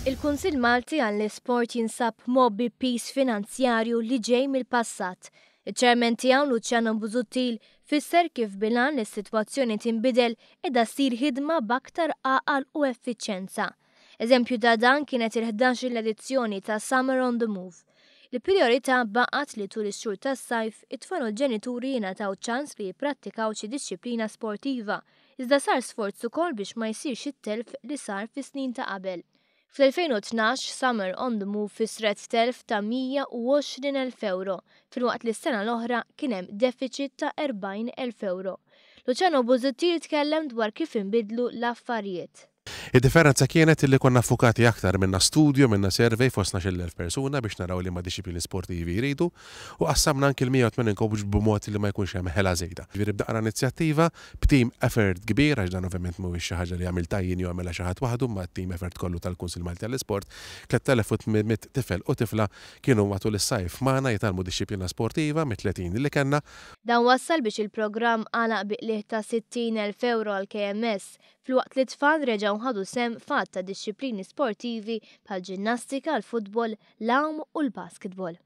Il-Kunsill Malti għall-Isport jinsab mobbi pis finanzjarju li ġej mill-passat. Iċ-ċermen tiegħu Luċjano Busuttil fisser kif bilan li s-sitwazzjoni tinbidel edha ssir ħidma b'aktar għaqal u effiċjenza. Eżempju ta' dan kienet il-11 l-edizzjoni ta' Summer on the Move. Il-priorità baqgħet li tul ix-xhur tas-sajf it-tfal u l-ġenituri jingħataw ċans li jipprattikaw xi disċiplina sportiva, iżda sar sforz ukoll biex ma jsirx it-telf li sar fis-snin ta' qabel. Fl-2012 Summer on the Move fisret telf ta' 120,000 euro, filwaqt li s-sena l-oħra kien hemm deficit ta' 40,000 euro. Luċjano Busuttil tkellem dwar kif inbidlu l-affarijiet. Id-differenza kienet li konna fukati aktar minna studju, minna survey fosna xil-1000 persuna biex naraw li ma disciplini sportivi jridu u qassamna anki l-180 kobġ b'mod li ma jkunx hemm ħela żejda. Ġifieri bdaqra inizjattiva b'team effort kbir għax dan ovvjament mhuwiex xi ħaġa li għamil tajjin jew għamilha xi ħadd waħdu ma' team effort kollu tal-Kunsill Malti għall-Isport. 3800 tifel u tifla kienu matul is-sajf magħna jitalmu disciplina sportiva mit-30 li kellna. Dan wassal biex il-programm għalaq biqlieħ ta' 60,000 euro għal KMS filwaqt li tfal reġgħu ħadu sem fatt ta' disċiplini sportivi bħal ġinnastika, l-futbol, l-awm u l-basketball.